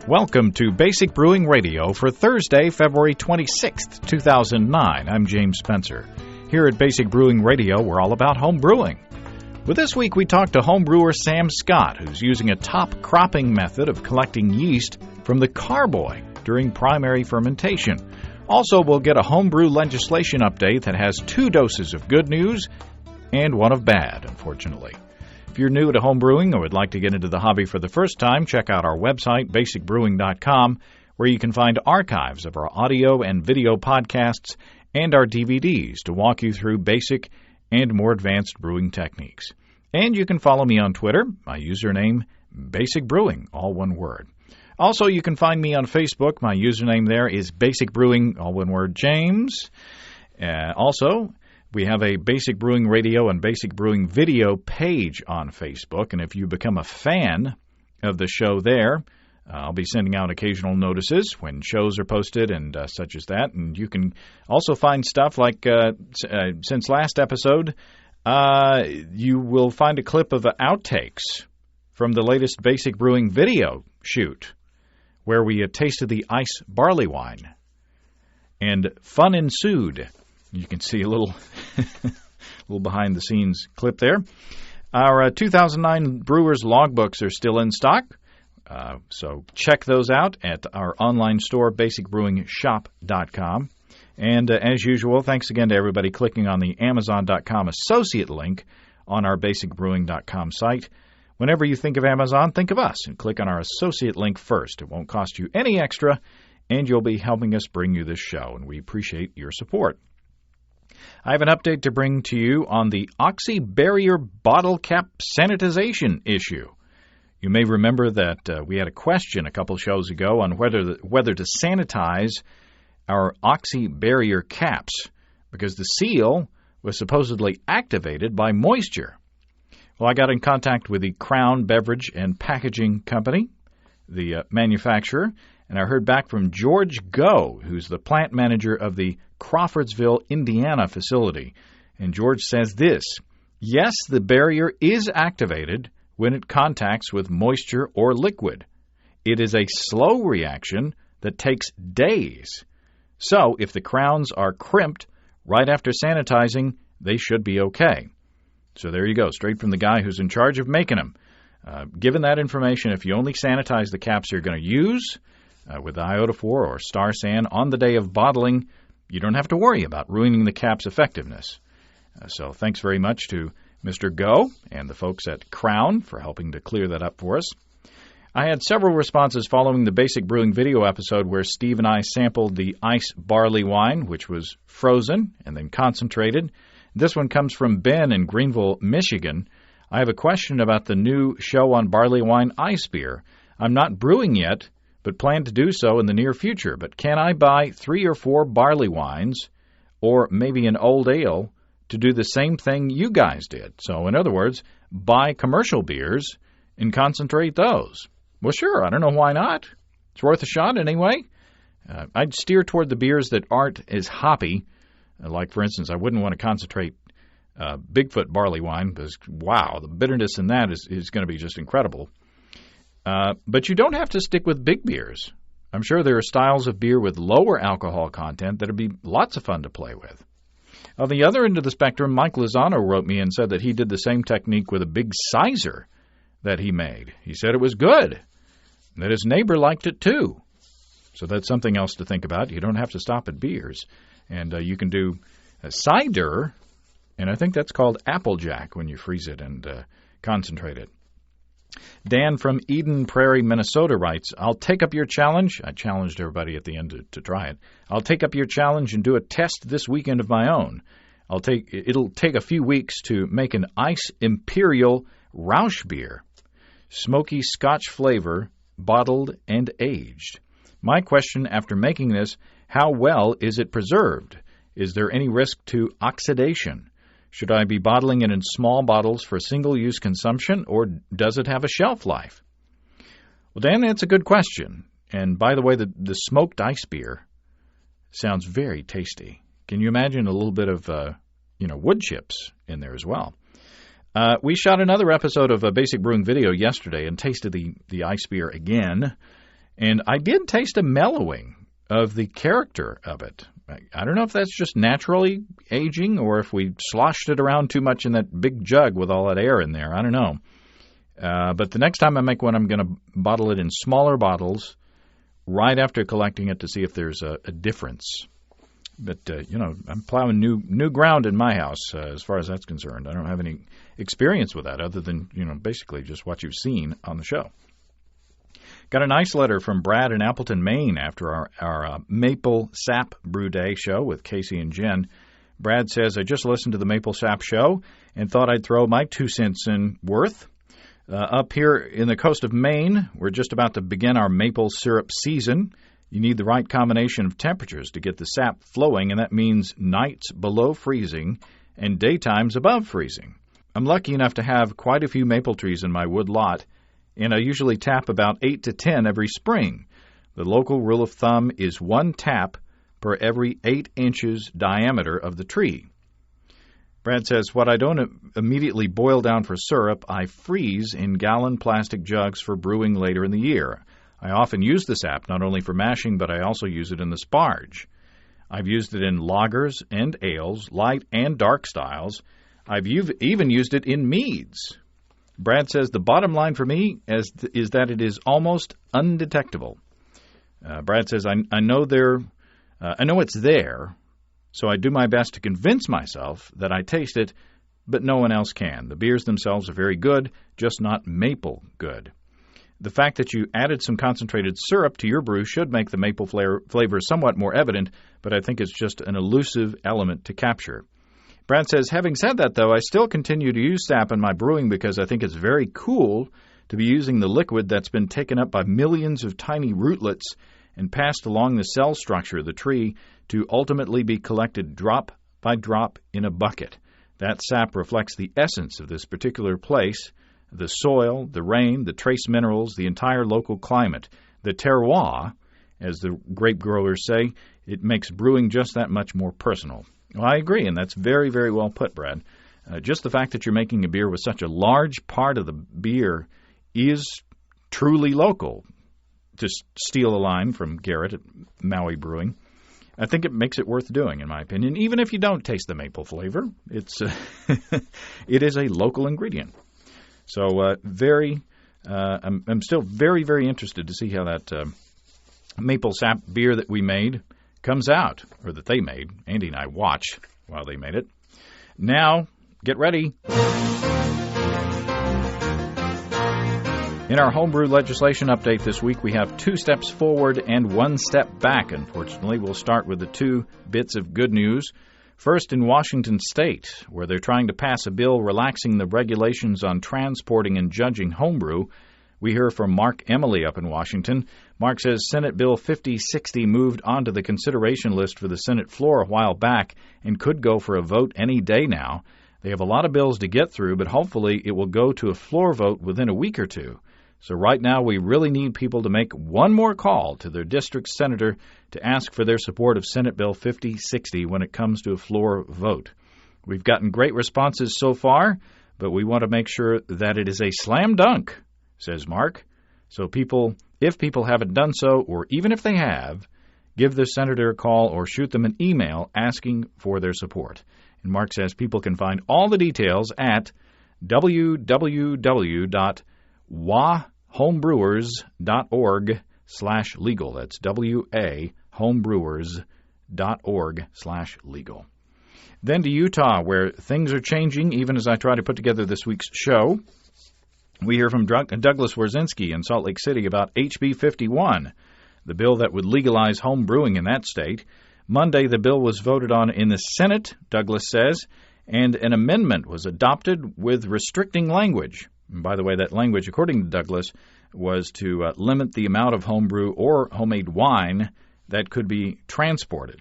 Welcome to Basic Brewing Radio for Thursday, February 26th, 2009. I'm James Spencer. Here at Basic Brewing Radio, we're all about home brewing. Well, this week we talked to home brewer Sam Scott, who's using a top cropping method of collecting yeast from the Carboy during primary fermentation. Also, we'll get a homebrew legislation update that has 2 doses of good news and 1 of bad, unfortunately. If you're new to home brewing or would like to get into the hobby for the first time, check out our website, basicbrewing.com, where you can find archives of our audio and video podcasts and our DVDs to walk you through basic and more advanced brewing techniques. And you can follow me on Twitter, my username, Basic Brewing, all one word. Also, you can find me on Facebook. My username there is Basic Brewing, all one word, James. Also, we have a Basic Brewing Radio and Basic Brewing Video page on Facebook, and if you become a fan of the show there, I'll be sending out occasional notices when shows are posted and such as that. And you can also find stuff like, since last episode, you will find a clip of outtakes from the latest Basic Brewing video shoot, where we tasted the ice barley wine. And fun ensued. You can see a little behind-the-scenes clip there. Our 2009 Brewers logbooks are still in stock, so check those out at our online store, basicbrewingshop.com. And as usual, thanks again to everybody clicking on the Amazon.com associate link on our basicbrewing.com site. Whenever you think of Amazon, think of us and click on our associate link first. It won't cost you any extra, and you'll be helping us bring you this show, and we appreciate your support. I have an update to bring to you on the oxy barrier bottle cap sanitization issue. You may remember that we had a question a couple shows ago on whether to sanitize our oxy barrier caps because the seal was supposedly activated by moisture. Well, I got in contact with the Crown Beverage and Packaging Company, the manufacturer, and I heard back from George Go, who's the plant manager of the Crawfordsville, Indiana facility. And George says this: yes, the barrier is activated when it contacts with moisture or liquid. It is a slow reaction that takes days. So if the crowns are crimped right after sanitizing, they should be okay. So there you go, straight from the guy who's in charge of making them. Given that information, if you only sanitize the caps you're going to use with iodophor or Star San on the day of bottling, you don't have to worry about ruining the cap's effectiveness. So thanks very much to Mr. Go and the folks at Crown for helping to clear that up for us. I had several responses following the Basic Brewing video episode where Steve and I sampled the ice barley wine, which was frozen and then concentrated. This one comes from Ben in Greenville, Michigan. I have a question about the new show on barley wine ice beer. I'm not brewing yet, but plan to do so in the near future. But can I buy 3 or 4 barley wines, or maybe an old ale, to do the same thing you guys did? So, in other words, buy commercial beers and concentrate those. Well, sure, I don't know why not. It's worth a shot anyway. I'd steer toward the beers that aren't as hoppy. Like, for instance, I wouldn't want to concentrate Bigfoot barley wine because, wow, the bitterness in that is going to be just incredible. But you don't have to stick with big beers. I'm sure there are styles of beer with lower alcohol content that would be lots of fun to play with. On the other end of the spectrum, Mike Lozano wrote me and said that he did the same technique with a big sizer that he made. He said it was good, and that his neighbor liked it too. So that's something else to think about. You don't have to stop at beers. And you can do a cider, and I think that's called Applejack when you freeze it and concentrate it. Dan from Eden Prairie, Minnesota writes, I'll take up your challenge. I challenged everybody at the end to try it. I'll take up your challenge and do a test this weekend of my own. It'll take a few weeks to make an Ice Imperial Rausch beer. Smoky Scotch flavor, bottled and aged. My question after making this, how well is it preserved? Is there any risk to oxidation? Should I be bottling it in small bottles for single-use consumption, or does it have a shelf life? Well, Dan, that's a good question. And by the way, the smoked ice beer sounds very tasty. Can you imagine a little bit of, wood chips in there as well? We shot another episode of a Basic Brewing video yesterday and tasted the ice beer again. And I did taste a mellowing of the character of it. I don't know if that's just naturally aging or if we sloshed it around too much in that big jug with all that air in there. I don't know. But the next time I make one, I'm going to bottle it in smaller bottles right after collecting it to see if there's a difference. But, I'm plowing new ground in my house as far as that's concerned. I don't have any experience with that other than, basically just what you've seen on the show. Got a nice letter from Brad in Appleton, Maine after our Maple Sap Brew Day show with Casey and Jen. Brad says, I just listened to the Maple Sap show and thought I'd throw my 2 cents in worth. Up here in the coast of Maine, we're just about to begin our maple syrup season. You need the right combination of temperatures to get the sap flowing, and that means nights below freezing and daytimes above freezing. I'm lucky enough to have quite a few maple trees in my wood lot, and I usually tap about 8 to 10 every spring. The local rule of thumb is 1 tap per every 8 inches diameter of the tree. Brad says, what I don't immediately boil down for syrup, I freeze in gallon plastic jugs for brewing later in the year. I often use the sap not only for mashing, but I also use it in the sparge. I've used it in lagers and ales, light and dark styles. I've even used it in meads. Brad says the bottom line for me is that it is almost undetectable. Brad says, I know it's there, so I do my best to convince myself that I taste it, but no one else can. The beers themselves are very good, just not maple good. The fact that you added some concentrated syrup to your brew should make the maple flavor somewhat more evident, but I think it's just an elusive element to capture. Brad says, having said that, though, I still continue to use sap in my brewing because I think it's very cool to be using the liquid that's been taken up by millions of tiny rootlets and passed along the cell structure of the tree to ultimately be collected drop by drop in a bucket. That sap reflects the essence of this particular place, the soil, the rain, the trace minerals, the entire local climate, the terroir, as the grape growers say. It makes brewing just that much more personal. Well, I agree, and that's very, very well put, Brad. Just the fact that you're making a beer with such a large part of the beer is truly local. To steal a line from Garrett at Maui Brewing, I think it makes it worth doing, in my opinion. Even if you don't taste the maple flavor, it is a local ingredient. So I'm still very, very interested to see how that maple sap beer that we made comes out, or that they made. Andy and I watched while they made it. Now, get ready. In our homebrew legislation update this week, we have 2 steps forward and 1 step back. Unfortunately, we'll start with the 2 bits of good news. First, in Washington State, where they're trying to pass a bill relaxing the regulations on transporting and judging homebrew. We hear from Mark Emily up in Washington. Mark says Senate Bill 5060 moved onto the consideration list for the Senate floor a while back and could go for a vote any day now. They have a lot of bills to get through, but hopefully it will go to a floor vote within a week or 2. So right now we really need people to make one more call to their district senator to ask for their support of Senate Bill 5060 when it comes to a floor vote. We've gotten great responses so far, but we want to make sure that it is a slam dunk, says Mark. So if people haven't done so, or even if they have, give the senator a call or shoot them an email asking for their support. And Mark says people can find all the details at wahomebrewers.org/legal. That's wahomebrewers.org/legal. Then to Utah, where things are changing even as I try to put together this week's show. We hear from Douglas Wierzinski in Salt Lake City about HB 51, the bill that would legalize home brewing in that state. Monday, the bill was voted on in the Senate, Douglas says, and an amendment was adopted with restricting language. And by the way, that language, according to Douglas, was to limit the amount of homebrew or homemade wine that could be transported.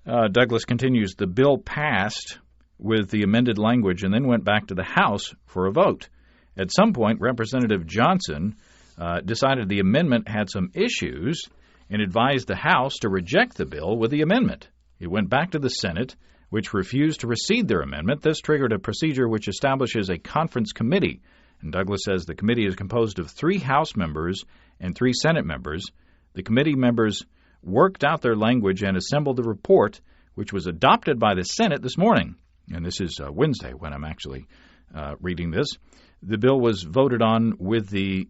Douglas continues, the bill passed with the amended language and then went back to the House for a vote. At some point, Representative Johnson decided the amendment had some issues and advised the House to reject the bill with the amendment. It went back to the Senate, which refused to recede their amendment. This triggered a procedure which establishes a conference committee. And Douglas says the committee is composed of 3 House members and 3 Senate members, the committee members worked out their language and assembled a report, which was adopted by the Senate this morning. And this is Wednesday when I'm actually reading this. The bill was voted on with the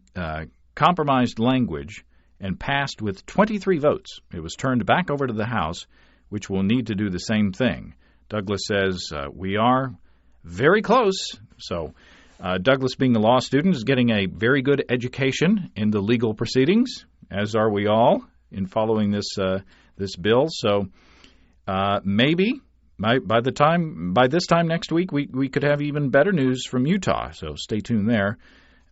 compromised language and passed with 23 votes. It was turned back over to the House, which will need to do the same thing. Douglas says, we are very close. So Douglas, being a law student, is getting a very good education in the legal proceedings, as are we all, in following this bill. So maybe by this time next week, we could have even better news from Utah. So stay tuned there.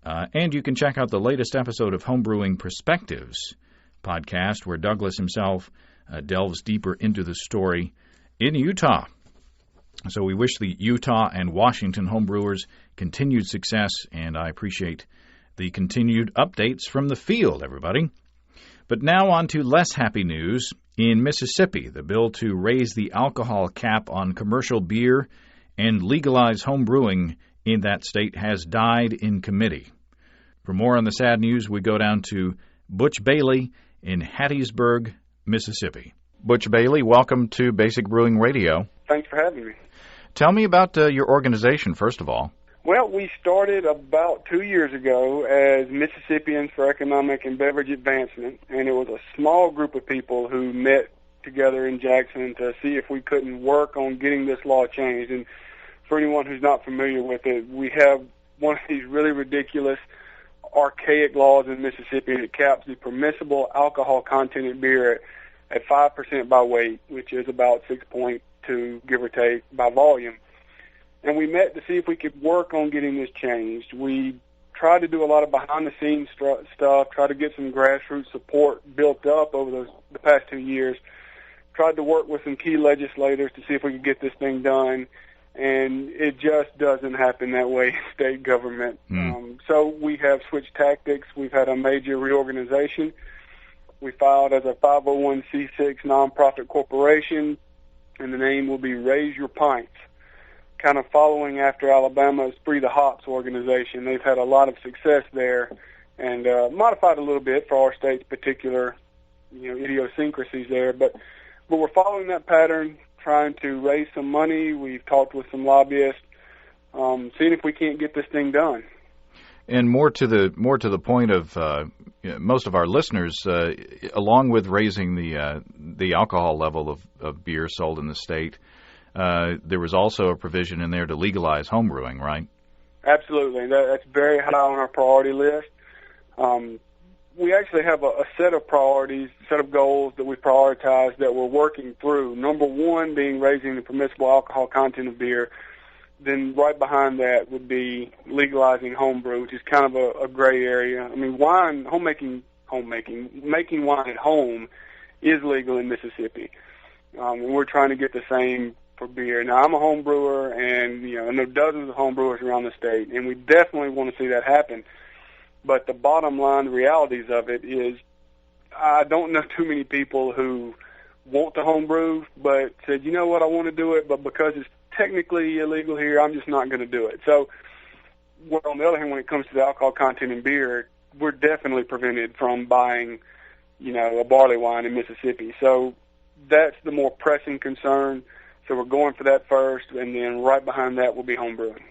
And you can check out the latest episode of Homebrewing Perspectives podcast, where Douglas himself delves deeper into the story in Utah. So we wish the Utah and Washington homebrewers continued success, and I appreciate the continued updates from the field, everybody. But now on to less happy news. In Mississippi, the bill to raise the alcohol cap on commercial beer and legalize home brewing in that state has died in committee. For more on the sad news, we go down to Butch Bailey in Hattiesburg, Mississippi. Butch Bailey, welcome to Basic Brewing Radio. Thanks for having me. Tell me about your organization, first of all. Well, we started about 2 years ago as Mississippians for Economic and Beverage Advancement, and it was a small group of people who met together in Jackson to see if we couldn't work on getting this law changed. And for anyone who's not familiar with it, we have one of these really ridiculous, archaic laws in Mississippi that caps the permissible alcohol content in beer at 5% by weight, which is about 6.2, give or take, by volume. And we met to see if we could work on getting this changed. We tried to do a lot of behind-the-scenes stuff, tried to get some grassroots support built up over the past 2 years, tried to work with some key legislators to see if we could get this thing done, and it just doesn't happen that way in state government. So we have switched tactics. We've had a major reorganization. We filed as a 501c6 nonprofit corporation, and the name will be Raise Your Pints, kind of following after Alabama's Free the Hops organization. They've had a lot of success there and modified a little bit for our state's particular, idiosyncrasies there. But we're following that pattern, trying to raise some money. We've talked with some lobbyists, seeing if we can't get this thing done. And more to the point of most of our listeners, along with raising the alcohol level of beer sold in the state, there was also a provision in there to legalize homebrewing, right? Absolutely. That's very high on our priority list. We actually have a set of priorities, set of goals that we prioritize that we're working through. Number one being raising the permissible alcohol content of beer. Then right behind that would be legalizing homebrew, which is kind of a gray area. I mean, making wine at home is legal in Mississippi. And we're trying to get the same for beer. Now, I'm a home brewer, and I know dozens of home brewers around the state, and we definitely want to see that happen. But the bottom line, the realities of it is, I don't know too many people who want to home brew, but said, you know what, I want to do it, but because it's technically illegal here, I'm just not going to do it. So, well, on the other hand, when it comes to the alcohol content in beer, we're definitely prevented from buying, a barley wine in Mississippi. So that's the more pressing concern. So we're going for that first, and then right behind that will be home brewing.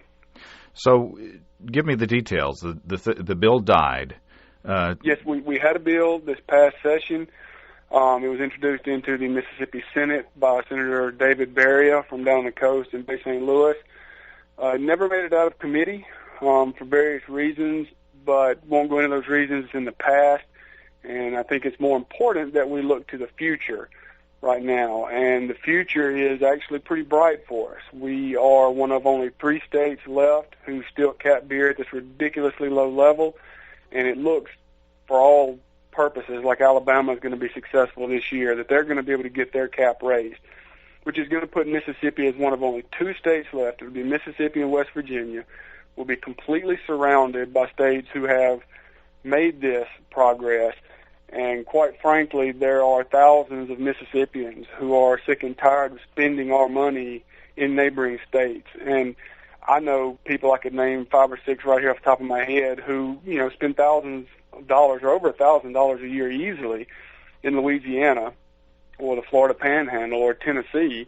So give me the details. The bill died. Yes, we had a bill this past session. It was introduced into the Mississippi Senate by Senator David Berria from down the coast in Bay St. Louis. Never made it out of committee for various reasons, but won't go into those reasons in the past. And I think it's more important that we look to the future right now, and the future is actually pretty bright for us. We are one of only 3 states left who still cap beer at this ridiculously low level, and it looks, for all purposes, like Alabama is going to be successful this year, that they're going to be able to get their cap raised, which is going to put Mississippi as one of only 2 states left. It would be Mississippi and West Virginia. We'll be completely surrounded by states who have made this progress. And quite frankly, there are thousands of Mississippians who are sick and tired of spending our money in neighboring states. And I know people, I could name 5 or 6 right here off the top of my head, who, spend thousands of dollars or over $1,000 a year easily in Louisiana or the Florida Panhandle or Tennessee,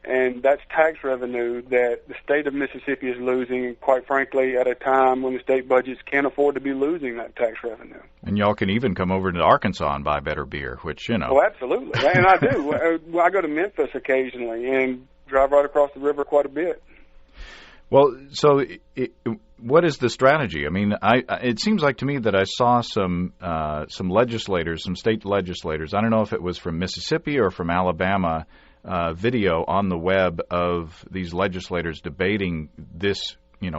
and that's tax revenue that the state of Mississippi is losing, quite frankly, at a time when the state budgets can't afford to be losing that tax revenue. And y'all can even come over to Arkansas and buy better beer, which, Oh, absolutely. And I do. I go to Memphis occasionally and drive right across the river quite a bit. Well, so what is the strategy? I mean, it seems like to me that I saw some legislators, some state legislators, I don't know if it was from Mississippi or from Alabama, video on the web of these legislators debating this,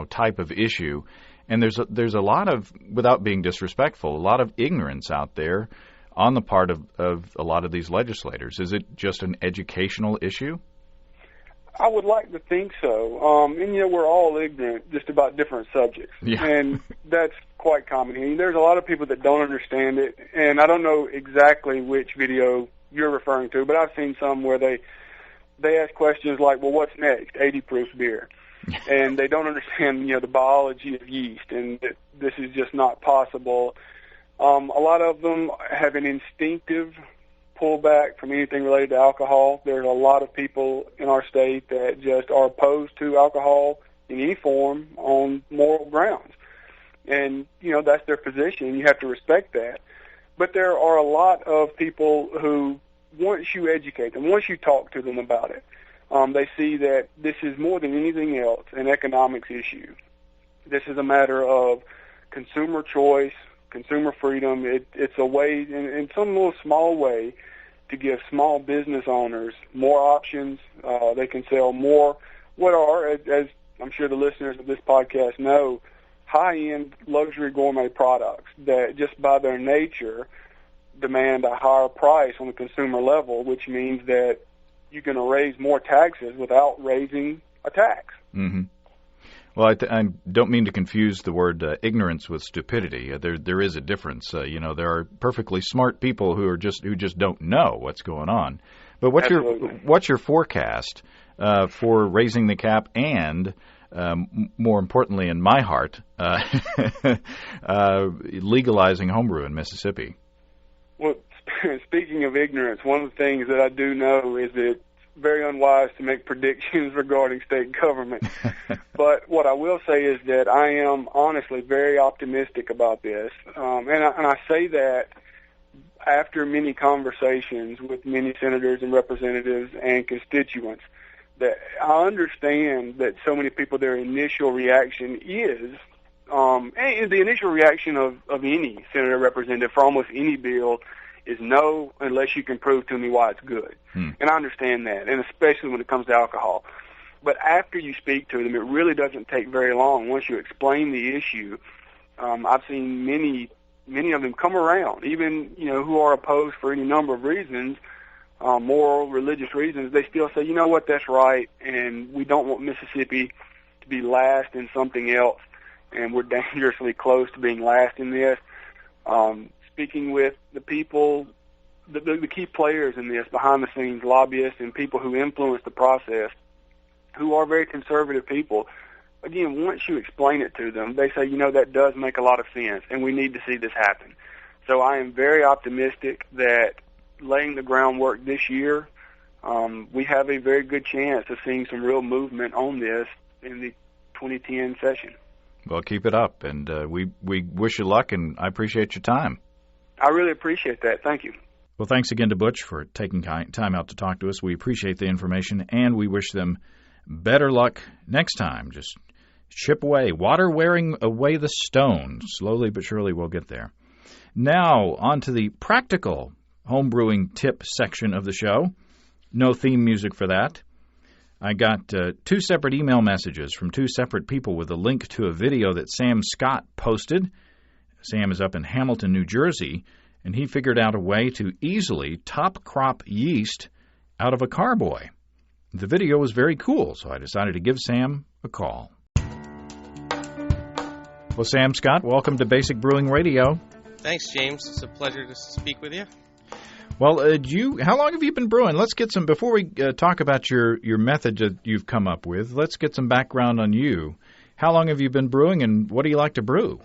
type of issue. And there's a lot of, without being disrespectful, a lot of ignorance out there on the part of a lot of these legislators. Is it just an educational issue? I would like to think so. And, we're all ignorant just about different subjects. Yeah. And that's quite common here. There's a lot of people that don't understand it. And I don't know exactly which video you're referring to, but I've seen some where they ask questions like, well, what's next? 80 proof beer. And they don't understand, the biology of yeast, and that this is just not possible. A lot of them have an instinctive pullback from anything related to alcohol. There's a lot of people in our state that just are opposed to alcohol in any form on moral grounds. And, that's their position. You have to respect that. But there are a lot of people who, once you educate them, once you talk to them about it, they see that this is more than anything else an economics issue. This is a matter of consumer choice, consumer freedom. It's a way, in some little small way, to give small business owners more options. They can sell more, what are, as I'm sure the listeners of this podcast know, high-end luxury gourmet products that just by their nature demand a higher price on the consumer level, which means that you're going to raise more taxes without raising a tax. Mm-hmm. Well, I don't mean to confuse the word ignorance with stupidity. There is a difference. There are perfectly smart people who just don't know what's going on. But what's your forecast for raising the cap and, more importantly, in my heart, legalizing homebrew in Mississippi? Well, speaking of ignorance, one of the things that I do know is that very unwise to make predictions regarding state government. But what I will say is that I am honestly very optimistic about this. And I say that after many conversations with many senators and representatives and constituents, that I understand that so many people, their initial reaction is, and the initial reaction of any senator representative for almost any bill is no, unless you can prove to me why it's good. And I understand that, and especially when it comes to alcohol. But after you speak to them, it really doesn't take very long. Once you explain the issue, I've seen many of them come around, even, who are opposed for any number of reasons, moral, religious reasons. They still say, you know what, that's right, and we don't want Mississippi to be last in something else, and we're dangerously close to being last in this. Speaking with the people, the key players in this, behind the scenes, lobbyists and people who influence the process, who are very conservative people, again, once you explain it to them, they say, that does make a lot of sense, and we need to see this happen. So I am very optimistic that laying the groundwork this year, we have a very good chance of seeing some real movement on this in the 2010 session. Well, keep it up, and we wish you luck, and I appreciate your time. I really appreciate that. Thank you. Well, thanks again to Butch for taking time out to talk to us. We appreciate the information, and we wish them better luck next time. Just chip away, water wearing away the stone. Slowly but surely we'll get there. Now, on to the practical homebrewing tip section of the show. No theme music for that. I got 2 separate email messages from 2 separate people with a link to a video that Sam Scott posted. Sam is up in Hamilton, New Jersey, and he figured out a way to easily top crop yeast out of a carboy. The video was very cool, so I decided to give Sam a call. Well, Sam Scott, welcome to Basic Brewing Radio. Thanks, James. It's a pleasure to speak with you. Well, how long have you been brewing? Let's get some, before we talk about your method that you've come up with, let's get some background on you. How long have you been brewing, and what do you like to brew?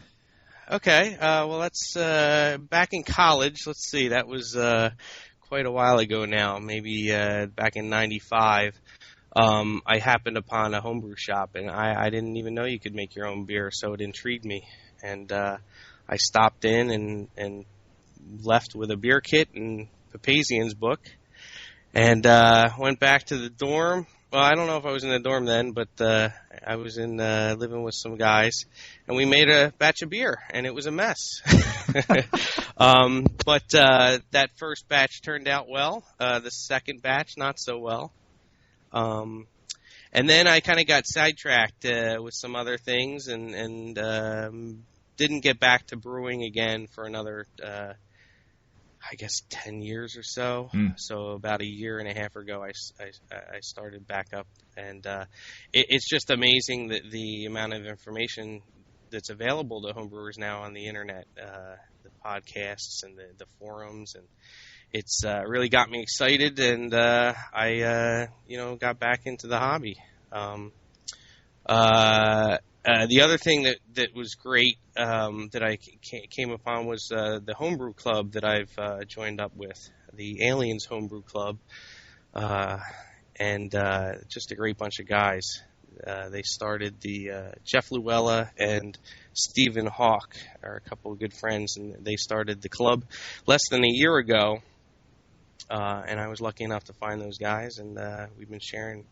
Okay, well, that's back in college. Let's see, that was quite a while ago now, maybe back in '95. I happened upon a homebrew shop, and I didn't even know you could make your own beer, so it intrigued me. And I stopped in and left with a beer kit and Papazian's book, and went back to the dorm. Well, I don't know if I was in the dorm then, but I was in living with some guys, and we made a batch of beer, and it was a mess. But that first batch turned out well. The second batch, not so well. And then I kind of got sidetracked with some other things, and didn't get back to brewing again for another, I guess, 10 years or so. So about a year and a half ago, I started back up, and it's just amazing that the amount of information that's available to homebrewers now on the internet, the podcasts and the forums, and it's really got me excited, and I got back into the hobby. The other thing that was great that I came upon was the homebrew club that I've joined up with, the Aliens Homebrew Club, and just a great bunch of guys. They started Jeff Luella and Stephen Hawk are a couple of good friends, and they started the club less than a year ago, and I was lucky enough to find those guys, and we've been sharing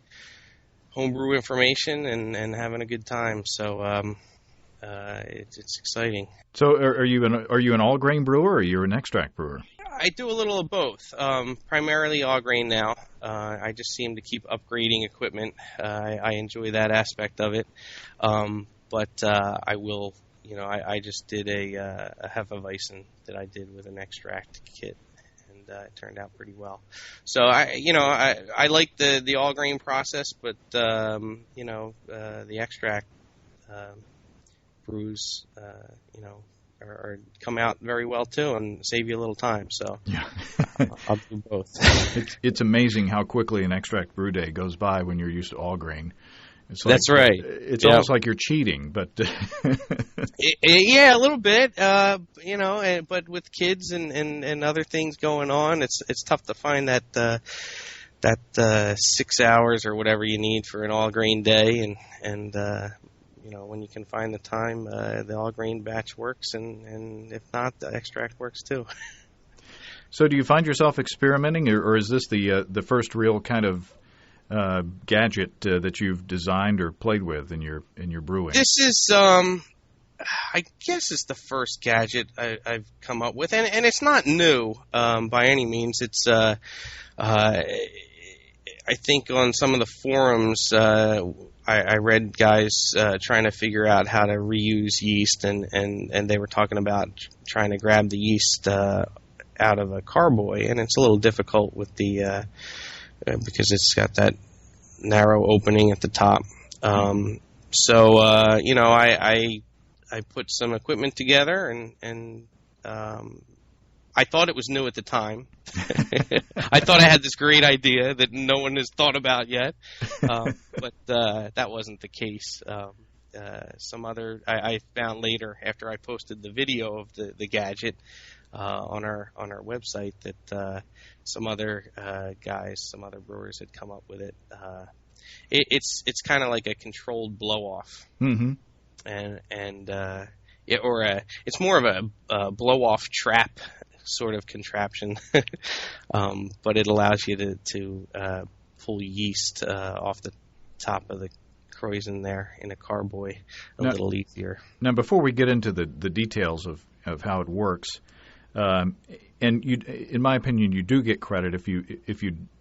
homebrew information and having a good time. So it's exciting. So are you an all grain brewer, or are you an extract brewer? I do a little of both. Primarily all grain now. I just seem to keep upgrading equipment. I enjoy that aspect of it. But I will, I just did a Hefeweizen that I did with an extract kit. It turned out pretty well. So I like the all grain process, but the extract brews are come out very well too and save you a little time. So yeah. I'll do both. It's amazing how quickly an extract brew day goes by when you're used to all grain. It's That's right. It's almost like you're cheating, but yeah, a little bit. But with kids and other things going on, it's tough to find that 6 hours or whatever you need for an all grain day, and when you can find the time, the all grain batch works, and if not, the extract works too. So, do you find yourself experimenting, or is this the first real kind of gadget that you've designed or played with in your brewing? This is, I guess, it's the first gadget I've come up with, and it's not new by any means. It's, I think, on some of the forums, I read guys trying to figure out how to reuse yeast, and they were talking about trying to grab the yeast out of a carboy, and it's a little difficult with the because it's got that narrow opening at the top. So I put some equipment together, and I thought it was new at the time. I thought I had this great idea that no one has thought about yet, but that wasn't the case. I found later, after I posted the video of the gadget on our website, that some other guys, some other brewers had come up with it. It's kind of like a controlled blow off, mm-hmm. It's more of a blow off trap sort of contraption, but it allows you to pull yeast off the top of the Kreuzen there in a carboy a little easier. Now, before we get into the details of how it works, and you, in my opinion, you do get credit if you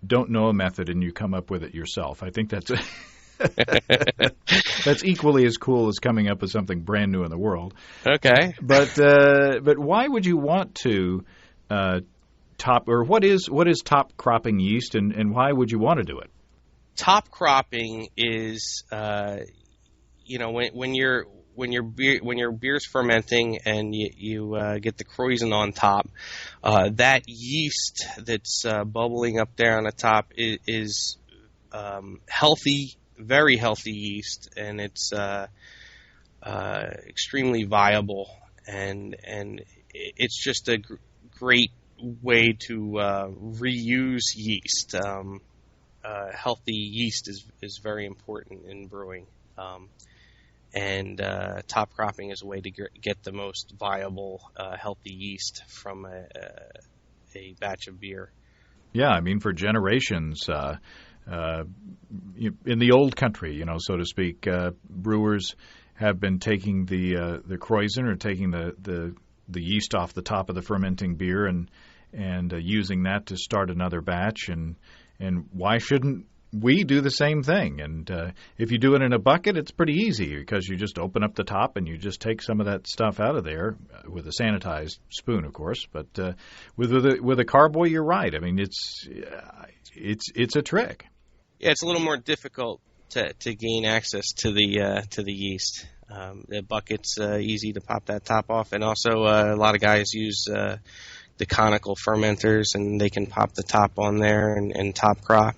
don't know a method and you come up with it yourself. I think that's that's equally as cool as coming up with something brand new in the world. Okay, but why would you want to what is top cropping yeast, and why would you want to do it? Top cropping is when when your beer's fermenting and you get the krausen on top, that yeast that's bubbling up there on the top is healthy, very healthy yeast, and it's extremely viable, and it's just a great way to reuse yeast. Healthy yeast is very important in brewing, and top cropping is a way to get the most viable, healthy yeast from a batch of beer. Yeah, I mean, for generations, in the old country, so to speak, brewers have been taking the krausen, or taking the yeast off the top of the fermenting beer, and using that to start another batch, and why shouldn't we do the same thing? And if you do it in a bucket, it's pretty easy, because you just open up the top and you just take some of that stuff out of there with a sanitized spoon, of course. But with a carboy, you're right. I mean, it's a trick. Yeah, it's a little more difficult to gain access to the yeast. The bucket's easy to pop that top off, and also a lot of guys use the conical fermenters, and they can pop the top on there and top crop.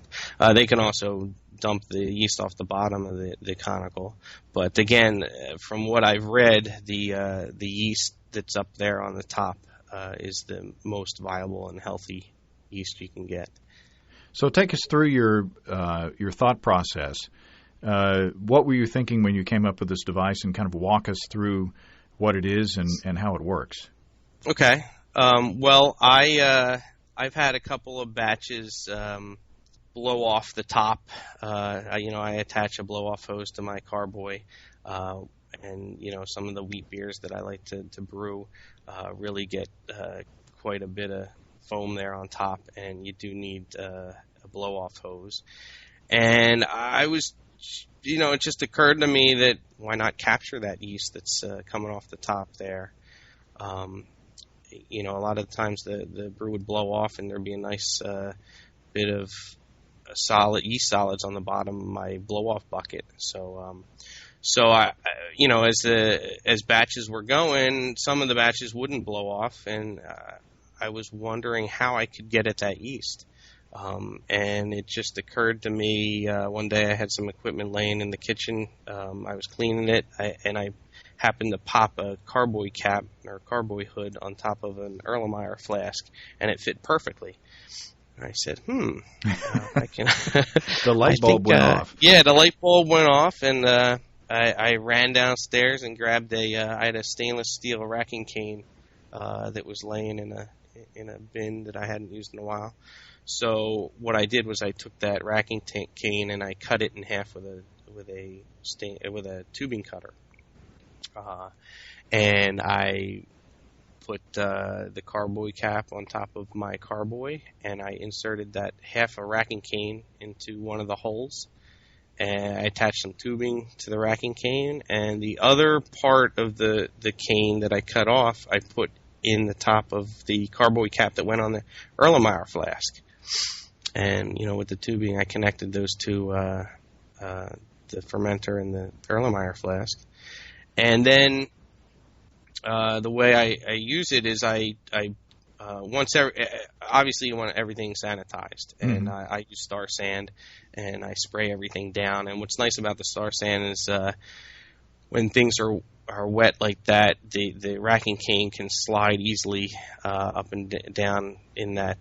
They can also dump the yeast off the bottom of the conical. But again, from what I've read, the yeast that's up there on the top is the most viable and healthy yeast you can get. So take us through your thought process. What were you thinking when you came up with this device, and kind of walk us through what it is and how it works? Okay. Well, I've had a couple of batches blow off the top. I attach a blow-off hose to my Carboy, and some of the wheat beers that I like to brew really get quite a bit of foam there on top, and you do need a blow-off hose. And I was, it just occurred to me that why not capture that yeast that's coming off the top there. A lot of times the brew would blow off, and there'd be a nice bit of solid yeast solids on the bottom of my blow-off bucket. So I as batches were going, some of the batches wouldn't blow off, and I was wondering how I could get at that yeast. And it just occurred to me one day I had some equipment laying in the kitchen. I was cleaning it, and I happened to pop a Carboy cap or Carboy hood on top of an Erlenmeyer flask, and it fit perfectly. And I said, I can. The light bulb went off. Yeah, the light bulb went off, and I ran downstairs and grabbed I had a stainless steel racking cane that was laying in a bin that I hadn't used in a while. So what I did was I took that racking cane and I cut it in half with a tubing cutter. And I put the Carboy cap on top of my Carboy, and I inserted that half a racking cane into one of the holes, and I attached some tubing to the racking cane, and the other part of the cane that I cut off, I put in the top of the Carboy cap that went on the Erlenmeyer flask. And, with the tubing, I connected those two, the fermenter and the Erlenmeyer flask. And then the way I use it is obviously you want everything sanitized, and I use Star Sand, and I spray everything down. And what's nice about the Star Sand is when things are wet like that, the racking cane can slide easily up and down in that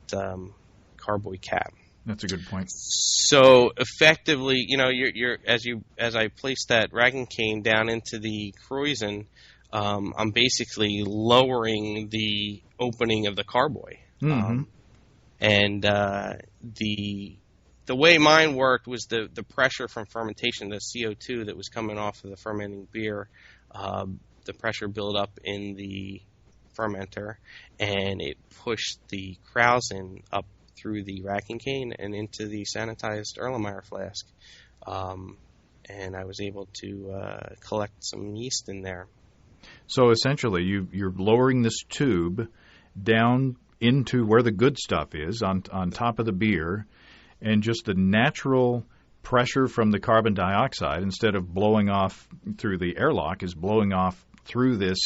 Carboy cap. That's a good point. So effectively, you're as I place that racking cane down into the krausen, I'm basically lowering the opening of the Carboy. Mm-hmm. And the way mine worked was the pressure from fermentation, the CO2 that was coming off of the fermenting beer, the pressure built up in the fermenter, and it pushed the krausen up through the racking cane and into the sanitized Erlenmeyer flask. And I was able to collect some yeast in there. So essentially, you're lowering this tube down into where the good stuff is, on top of the beer, and just the natural pressure from the carbon dioxide, instead of blowing off through the airlock, is blowing off through this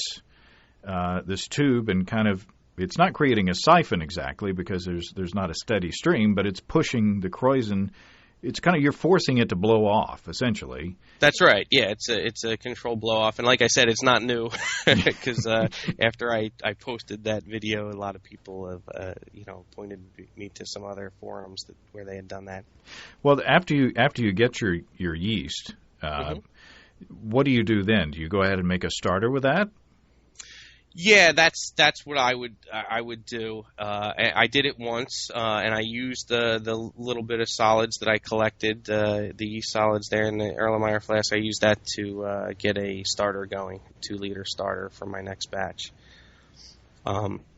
this tube, and kind of, it's not creating a siphon exactly because there's not a steady stream, but it's pushing the krausen. It's kind of, you're forcing it to blow off, essentially. That's right. Yeah, it's a controlled blow off, and like I said, it's not new because after I posted that video, a lot of people have pointed me to some other forums where they had done that. Well, after you get your yeast, what do you do then? Do you go ahead and make a starter with that? Yeah, that's what I would do. I did it once, and I used the little bit of solids that I collected, the yeast solids there in the Erlenmeyer flask. I used that to get a starter going, 2-liter starter for my next batch.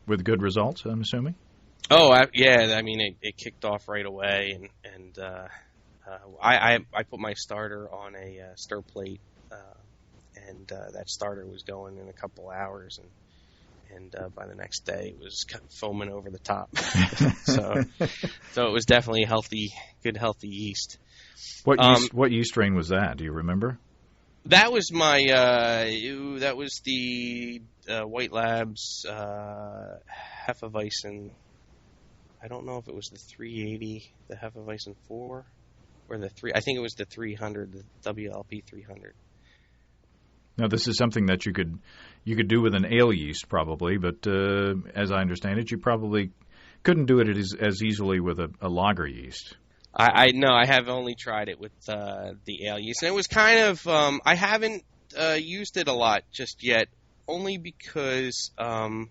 With good results, I'm assuming? Oh, yeah. I mean, it kicked off right away, and I put my starter on a stir plate, and that starter was going in a couple hours, and by the next day it was foaming over the top. so it was definitely good healthy yeast. What yeast strain was that? Do you remember? That was my that was the White Labs Hefeweizen. I don't know if it was the 380, the Hefeweizen 4, or the 3. I think it was the 300, the WLP 300. Now, this is something that you could do with an ale yeast probably, but as I understand it, you probably couldn't do it as easily with a lager yeast. I know. I have only tried it with the ale yeast, and it was kind of I haven't used it a lot just yet, only because I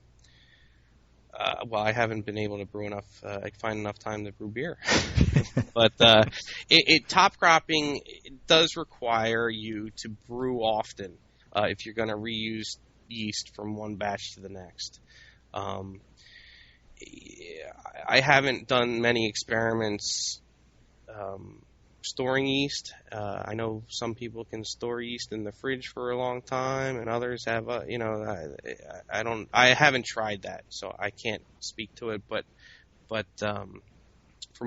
haven't been able to brew enough. I find enough time to brew beer, but top cropping does require you to brew often. If you're going to reuse yeast from one batch to the next. I haven't done many experiments storing yeast. I know some people can store yeast in the fridge for a long time, and others have, I haven't tried that, so I can't speak to it, but from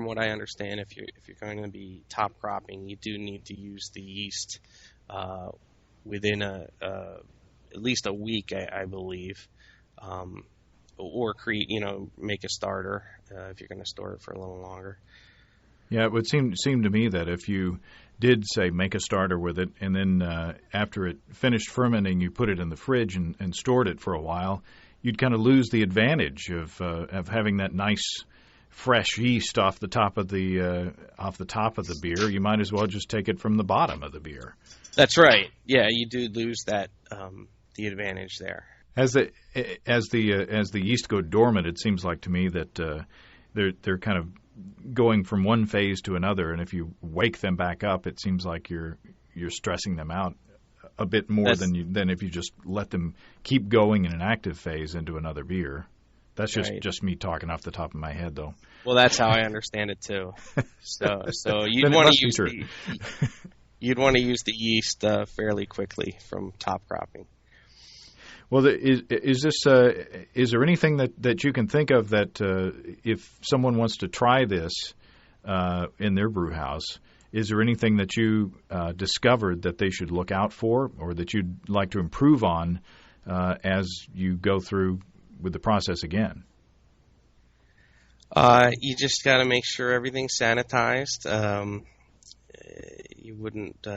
what I understand, if you're going to be top cropping, you do need to use the yeast within at least a week, I believe, or make a starter if you're going to store it for a little longer. Yeah, it would seem to me that if you did, say, make a starter with it, and then after it finished fermenting, you put it in the fridge and stored it for a while, you'd kind of lose the advantage of having that nice fresh yeast off the top of the beer. You might as well just take it from the bottom of the beer. That's right. Yeah, you do lose that the advantage there. As the yeast go dormant, it seems like to me that they're kind of going from one phase to another, and if you wake them back up, it seems like you're stressing them out a bit more than if you just let them keep going in an active phase into another beer. That's just me talking off the top of my head, though. Well, that's how I understand it too. So you'd want to use you'd want to use the yeast fairly quickly from top cropping. Well, is there anything that you can think of that if someone wants to try this in their brew house, is there anything that you discovered that they should look out for, or that you'd like to improve on as you go through with the process again? You just got to make sure everything's sanitized. You wouldn't,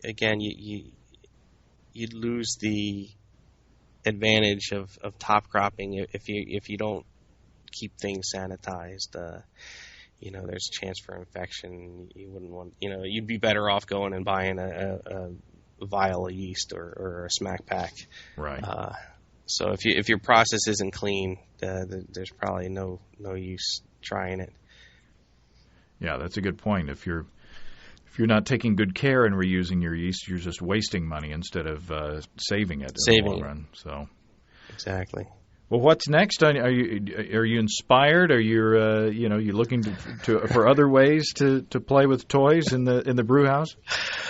again, you'd lose the advantage of top cropping if you don't keep things sanitized. There's a chance for infection. You wouldn't want, you'd be better off going and buying a vial of yeast or a smack pack. Right. So if your process isn't clean, there's probably no use trying it. Yeah, that's a good point. If you're not taking good care in reusing your yeast, you're just wasting money instead of saving it in the long run. So, exactly. Well, what's next? Are you inspired? Are you looking for other ways to play with toys in the brew house?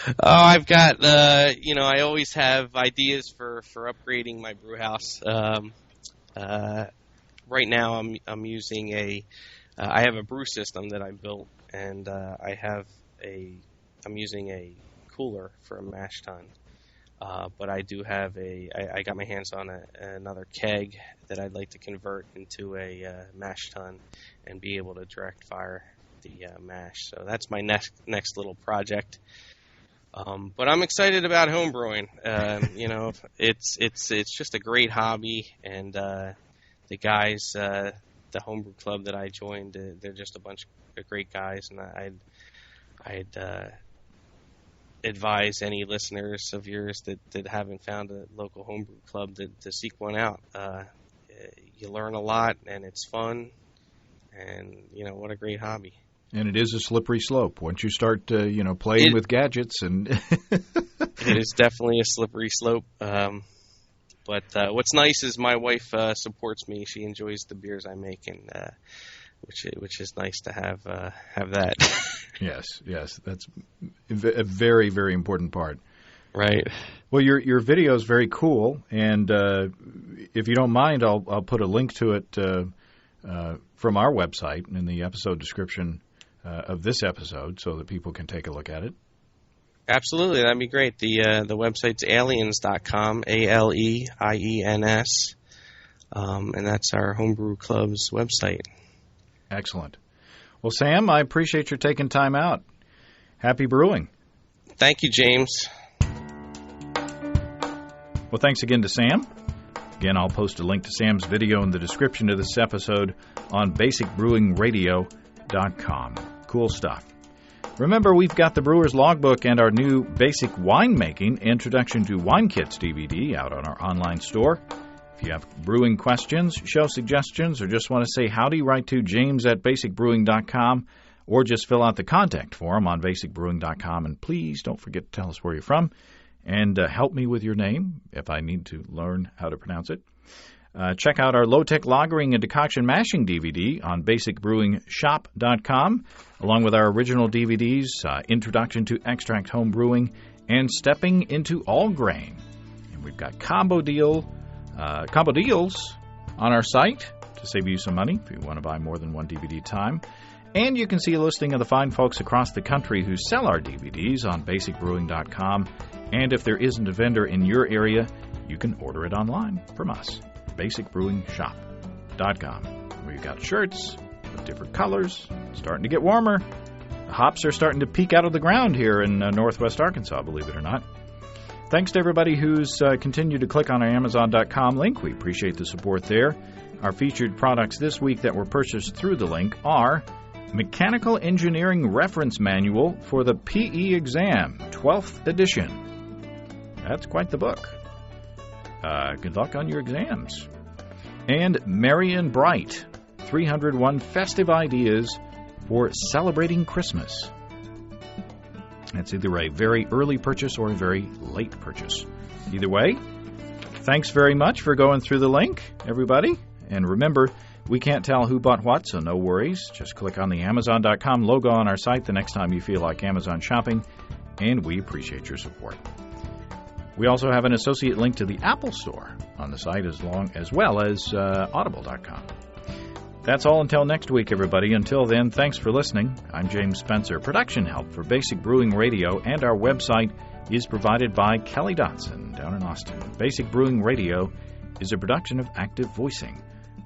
Oh, I've got I always have ideas for upgrading my brew house. Right now, I'm using I have a brew system that I built, and I have I'm using a cooler for a mash tun. But I do have I got my hands on another keg that I'd like to convert into a mash tun and be able to direct fire the mash. So that's my next little project. But I'm excited about homebrewing. It's just a great hobby, and the guys, the homebrew club that I joined, they're just a bunch of great guys, and I'd advise any listeners of yours that haven't found a local homebrew club to seek one out. You learn a lot, and it's fun, and what a great hobby. And it is a slippery slope once you start, playing with gadgets. And it is definitely a slippery slope. But what's nice is my wife supports me. She enjoys the beers I make, and which is nice to have that. Yes, that's a very, very important part. Right. Well, your video is very cool, and if you don't mind, I'll put a link to it from our website in the episode description of this episode, so that people can take a look at it. Absolutely, that'd be great. The website's aliens.com, ALEIENS, and that's our homebrew club's website. Excellent. Well, Sam, I appreciate your taking time out. Happy brewing. Thank you, James. Well, thanks again to Sam. Again, I'll post a link to Sam's video in the description of this episode on basicbrewingradio.com. Cool stuff. Remember, we've got the Brewer's Logbook and our new Basic Winemaking Introduction to Wine Kits DVD out on our online store. If you have brewing questions, show suggestions, or just want to say howdy, write to james@basicbrewing.com, or just fill out the contact form on basicbrewing.com. And please don't forget to tell us where you're from, and help me with your name if I need to learn how to pronounce it. Check out our low-tech lagering and decoction mashing DVD on basicbrewingshop.com, along with our original DVDs, Introduction to Extract Home Brewing, and Stepping into All Grain. And we've got combo deals on our site to save you some money if you want to buy more than one DVD at a time. And you can see a listing of the fine folks across the country who sell our DVDs on basicbrewing.com. And if there isn't a vendor in your area, you can order it online from us. basicbrewingshop.com. We've got shirts with different colors. It's starting to get warmer. The hops are starting to peek out of the ground here in northwest Arkansas, believe it or not. Thanks to everybody who's continued to click on our Amazon.com link. We appreciate the support there. Our featured products this week that were purchased through the link are Mechanical Engineering Reference Manual for the PE Exam, 12th edition. That's quite the book. Good luck on your exams. And Marion Bright, 301 Festive Ideas for Celebrating Christmas. That's either a very early purchase or a very late purchase. Either way, thanks very much for going through the link, everybody. And remember, we can't tell who bought what, so no worries. Just click on the Amazon.com logo on our site the next time you feel like Amazon shopping, and we appreciate your support. We also have an associate link to the Apple Store on the site as well as Audible.com. That's all until next week, everybody. Until then, thanks for listening. I'm James Spencer. Production help for Basic Brewing Radio and our website is provided by Kelly Dotson down in Austin. Basic Brewing Radio is a production of Active Voicing.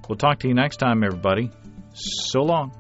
We'll talk to you next time, everybody. So long.